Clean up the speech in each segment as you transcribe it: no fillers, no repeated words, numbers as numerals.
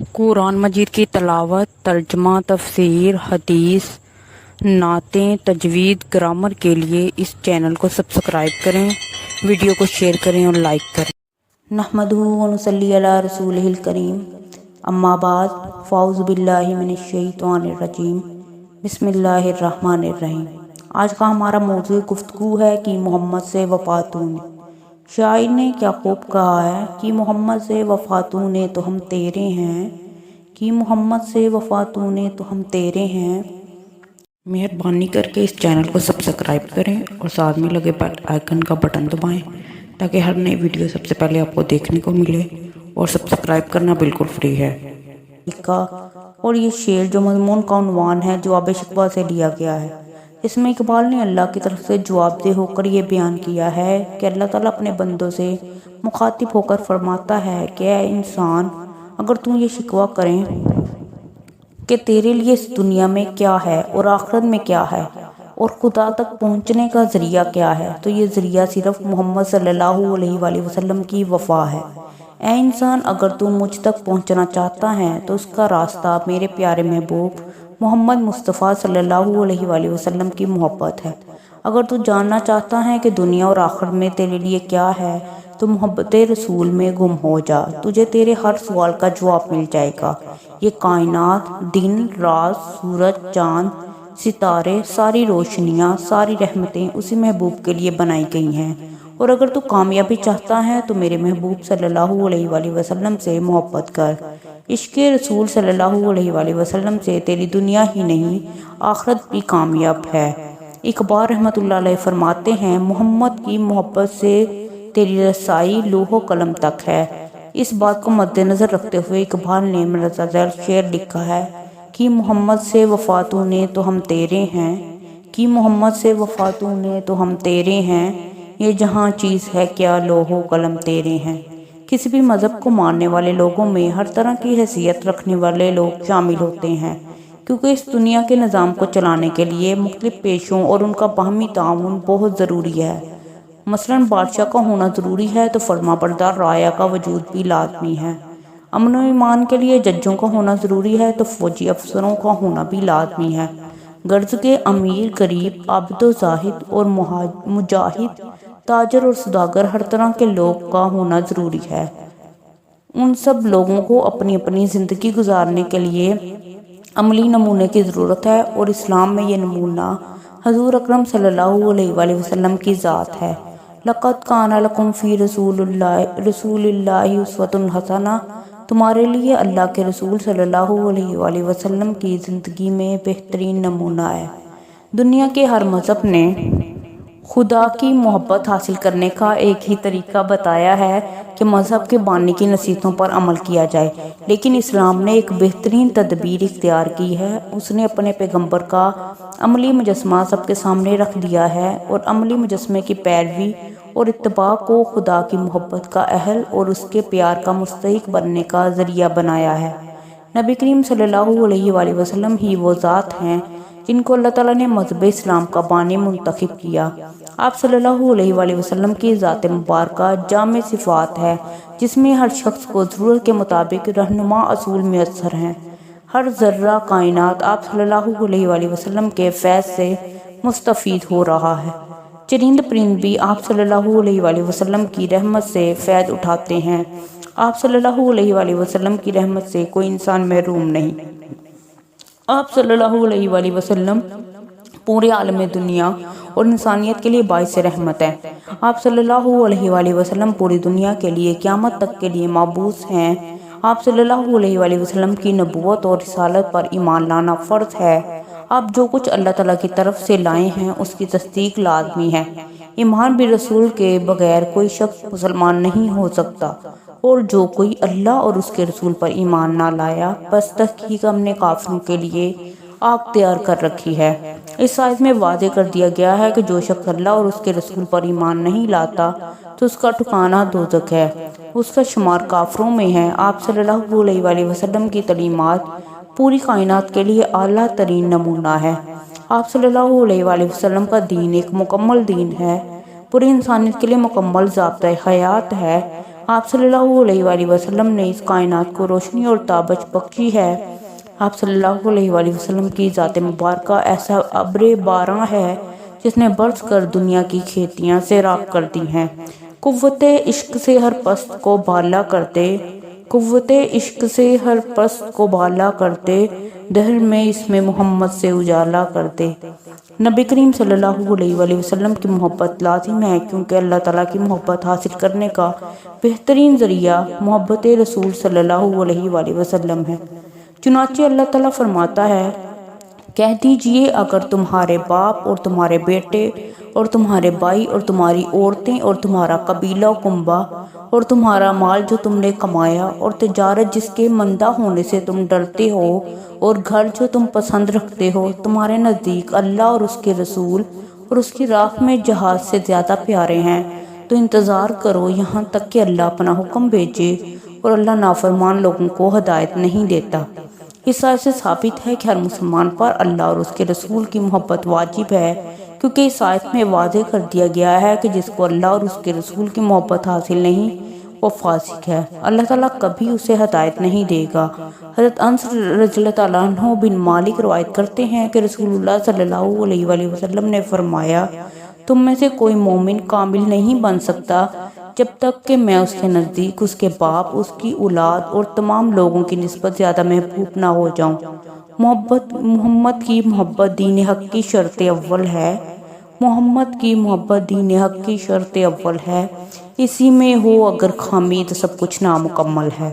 قرآن مجید کی تلاوت، ترجمہ، تفسیر، حدیث، نعتیں، تجوید، گرامر کے لیے اس چینل کو سبسکرائب کریں، ویڈیو کو شیئر کریں اور لائک کریں۔ نحمدہ ونصلی علی رسولہ الکریم، اما بعد فاعوذ باللہ من الشیطان الرجیم، بسم اللہ الرحمن الرحیم۔ آج کا ہمارا موضوع گفتگو ہے کہ محمد سے وفاتوں نے۔ شاعر نے کیا خوب کہا ہے کہ محمد سے وفاتوں نے تو ہم تیرے ہیں، کہ محمد سے وفاتوں نے تو ہم تیرے ہیں۔ مہربانی کر کے اس چینل کو سبسکرائب کریں اور ساتھ میں لگے بیل آئیکن کا بٹن دبائیں تاکہ ہر نئی ویڈیو سب سے پہلے آپ کو دیکھنے کو ملے، اور سبسکرائب کرنا بالکل فری ہے۔ اور یہ شعر جو مضمون کا عنوان ہے جواب شکوہ سے لیا گیا ہے۔ اس میں اقبال نے اللہ کی طرف سے جواب دہ ہو کر یہ بیان کیا ہے کہ اللہ تعالیٰ اپنے بندوں سے مخاطب ہو کر فرماتا ہے کہ اے انسان، اگر تم یہ شکوہ کریں کہ تیرے لیے اس دنیا میں کیا ہے اور آخرت میں کیا ہے اور خدا تک پہنچنے کا ذریعہ کیا ہے، تو یہ ذریعہ صرف محمد صلی اللہ علیہ وآلہ وسلم کی وفا ہے۔ اے انسان، اگر تم مجھ تک پہنچنا چاہتا ہے تو اس کا راستہ میرے پیارے محبوب محمد مصطفیٰ صلی اللہ علیہ وآلہ وسلم کی محبت ہے۔ اگر تو جاننا چاہتا ہے کہ دنیا اور آخرت میں تیرے لیے کیا ہے تو محبت رسول میں گم ہو جا، تجھے تیرے ہر سوال کا جواب مل جائے گا۔ یہ کائنات، دن رات، سورج، چاند، ستارے، ساری روشنیاں، ساری رحمتیں اسی محبوب کے لیے بنائی گئی ہیں۔ اور اگر تو کامیابی چاہتا ہے تو میرے محبوب صلی اللہ علیہ وآلہ وسلم سے محبت کر۔ عشق رسول صلی اللہ علیہ وآلہ وسلم سے تیری دنیا ہی نہیں آخرت بھی کامیاب ہے۔ اقبال رحمۃ اللہ علیہ فرماتے ہیں، محمد کی محبت سے تیری رسائی لوح و قلم تک ہے۔ اس بات کو مد نظر رکھتے ہوئے اقبال نے مرزا ذیل شعر لکھا ہے کہ محمد سے وفاتوں نے تو ہم تیرے ہیں، کہ محمد سے وفاتوں نے تو ہم تیرے ہیں، یہ جہاں چیز ہے کیا لوح و قلم تیرے ہیں۔ کسی بھی مذہب کو ماننے والے لوگوں میں ہر طرح کی حیثیت رکھنے والے لوگ شامل ہوتے ہیں، کیونکہ اس دنیا کے نظام کو چلانے کے لیے مختلف پیشوں اور ان کا باہمی تعاون بہت ضروری ہے۔ مثلاً بادشاہ کا ہونا ضروری ہے تو فرما بردار رعایا کا وجود بھی لازمی ہے۔ امن و ایمان کے لیے ججوں کا ہونا ضروری ہے تو فوجی افسروں کا ہونا بھی لازمی ہے۔ غرض کے امیر، غریب، عابد و زاہد اور مجاہد، تاجر اور سوداگر، ہر طرح کے لوگ کا ہونا ضروری ہے۔ ان سب لوگوں کو اپنی اپنی زندگی گزارنے کے لیے عملی نمونے کی ضرورت ہے، اور اسلام میں یہ نمونہ حضور اکرم صلی اللہ علیہ وآلہ وسلم کی ذات ہے۔ لَقَدْ كَانَ لَكُمْ فِي رسول اللہ اسوۃ حسنہ، تمہارے لیے اللہ کے رسول صلی اللہ علیہ وآلہ وسلم کی زندگی میں بہترین نمونہ ہے۔ دنیا کے ہر مذہب نے خدا کی محبت حاصل کرنے کا ایک ہی طریقہ بتایا ہے کہ مذہب کے بانی کی نصیحتوں پر عمل کیا جائے، لیکن اسلام نے ایک بہترین تدبیر اختیار کی ہے۔ اس نے اپنے پیغمبر کا عملی مجسمہ سب کے سامنے رکھ دیا ہے اور عملی مجسمے کی پیروی اور اتباع کو خدا کی محبت کا اہل اور اس کے پیار کا مستحق بننے کا ذریعہ بنایا ہے۔ نبی کریم صلی اللہ علیہ وآلہ وسلم ہی وہ ذات ہیں جن کو اللہ تعالیٰ نے مذہب اسلام کا بانی منتخب کیا۔ آپ صلی اللہ علیہ وآلہ وسلم کی ذات مبارکہ جامع صفات ہے، جس میں ہر شخص کو ضرورت کے مطابق رہنما اصول میسر ہیں۔ ہر ذرہ کائنات آپ صلی اللہ علیہ وآلہ وسلم کے فیض سے مستفید ہو رہا ہے۔ چرند پرند بھی آپ صلی اللہ علیہ وآلہ وسلم کی رحمت سے فیض اٹھاتے ہیں۔ آپ صلی اللہ علیہ وآلہ وسلم کی رحمت سے کوئی انسان محروم نہیں۔ آپ صلی اللہ علیہ وآلہ وسلم پورے عالم دنیا اور انسانیت کے لیے باعث رحمت ہے۔ آپ صلی اللہ علیہ وآلہ وسلم پوری دنیا کے لیے قیامت تک کے لیے مبعوث ہیں۔ آپ صلی اللہ علیہ وآلہ وسلم کی نبوت اور رسالت پر ایمان لانا فرض ہے۔ آپ جو کچھ اللہ تعالیٰ کی طرف سے لائے ہیں اس کی تصدیق لازمی ہے۔ ایمان بھی رسول کے بغیر کوئی شخص مسلمان نہیں ہو سکتا، اور جو کوئی اللہ اور اس کے رسول پر ایمان نہ لایا، بس تحقیق ہم نے کافروں کے لیے آگ تیار کر رکھی ہے۔ اس آیت میں واضح کر دیا گیا ہے کہ جو شخص اللہ اور اس کے رسول پر ایمان نہیں لاتا تو اس کا ٹھکانہ دوزخ ہے، اس کا شمار کافروں میں ہے۔ آپ صلی اللہ علیہ وآلہ وسلم کی تعلیمات پوری کائنات کے لیے اعلیٰ ترین نمونہ ہے۔ آپ صلی اللہ علیہ وآلہ وسلم کا دین ایک مکمل دین ہے، پوری انسانیت کے لیے مکمل ضابطۂ حیات ہے۔ آپ صلی اللہ علیہ وآلہ وسلم نے اس کائنات کو روشنی اور تابش بخشی ہے۔ آپ صلی اللہ علیہ وآلہ وسلم کی ذات مبارکہ ایسا ابر باراں ہے جس نے برس کر دنیا کی کھیتیاں سیراب کر دی ہیں۔ قوت عشق سے ہر پست کو بالا کرتے، قوت عشق سے ہر پست کو بالا کرتے، دہر میں اس میں محمد سے اجالا کرتے۔ نبی کریم صلی اللہ علیہ وآلہ وسلم کی محبت لازم ہے، کیونکہ اللہ تعالیٰ کی محبت حاصل کرنے کا بہترین ذریعہ محبت رسول صلی اللہ علیہ وآلہ وسلم ہے۔ چنانچہ اللہ تعالیٰ فرماتا ہے، کہہ دیجئے اگر تمہارے باپ اور تمہارے بیٹے اور تمہارے بھائی اور تمہاری عورتیں اور تمہارا قبیلہ و کنبہ اور تمہارا مال جو تم نے کمایا اور تجارت جس کے مندہ ہونے سے تم ڈرتے ہو اور گھر جو تم پسند رکھتے ہو تمہارے نزدیک اللہ اور اس کے رسول اور اس کی راہ میں جہاد سے زیادہ پیارے ہیں تو انتظار کرو یہاں تک کہ اللہ اپنا حکم بھیجے، اور اللہ نافرمان لوگوں کو ہدایت نہیں دیتا۔ اس آیت سے ثابت ہے کہ ہر مسلمان پر اللہ اور اس کے رسول کی محبت واجب ہے، کیونکہ اس آیت میں واضح کر دیا گیا ہے کہ جس کو اللہ اور اس کے رسول کی محبت حاصل نہیں وہ فاسق ہے، اللہ تعالیٰ کبھی اسے ہدایت نہیں دے گا۔ حضرت انس رضی اللہ تعالیٰ عنہ بن مالک روایت کرتے ہیں کہ رسول اللہ صلی اللہ علیہ وآلہ وسلم نے فرمایا، تم میں سے کوئی مومن کامل نہیں بن سکتا جب تک کہ میں اس کے نزدیک اس کے باپ، اس کی اولاد اور تمام لوگوں کی نسبت زیادہ محبوب نہ ہو جاؤں۔ محمد کی محبت دین حق کی شرط اول ہے، محمد کی محبت دین حق کی شرط اول ہے، اسی میں ہو اگر خامی تو سب کچھ نامکمل ہے۔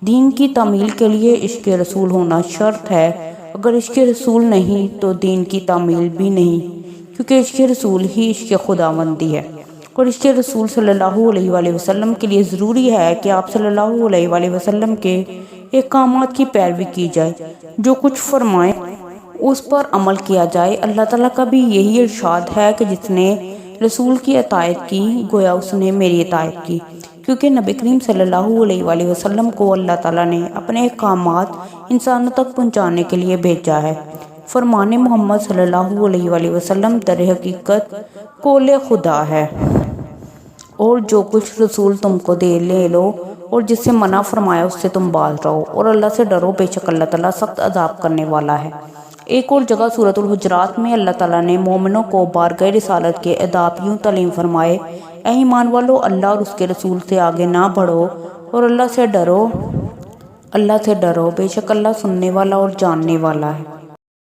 دین کی تعمیل کے لیے عشق رسول ہونا شرط ہے، اگر عشق رسول نہیں تو دین کی تعمیل بھی نہیں، کیونکہ عشق رسول ہی عشق خداوندی ہے، اور عشق رسول صلی اللہ علیہ وآلہ وسلم کے لیے ضروری ہے کہ آپ صلی اللہ علیہ وآلہ وسلم کے احکامات کی پیروی کی جائے، جو کچھ فرمائیں اس پر عمل کیا جائے۔ اللہ تعالیٰ کا بھی یہی ارشاد ہے کہ جس نے رسول کی اطاعت کی گویا اس نے میری اطاعت کی، کیونکہ نبی کریم صلی اللہ علیہ وآلہ وسلم کو اللہ تعالیٰ نے اپنے احکامات انسانوں تک پہنچانے کے لیے بھیجا ہے۔ فرمان محمد صلی اللہ علیہ وآلہ وسلم در حقیقت قول خدا ہے، اور جو کچھ رسول تم کو دے لے لو، اور جس سے منع فرمایا اس سے تم باز رہو، اور اللہ سے ڈرو، بے شک اللہ تعالیٰ سخت عذاب کرنے والا ہے۔ ایک اور جگہ سورۃ الحجرات میں اللہ تعالیٰ نے مومنوں کو بارگاہ رسالت کے آداب یوں تعلیم فرمائے، اے ایمان والو اللہ اور اس کے رسول سے آگے نہ بڑھو اور اللہ سے ڈرو، بے شک اللہ سننے والا اور جاننے والا ہے۔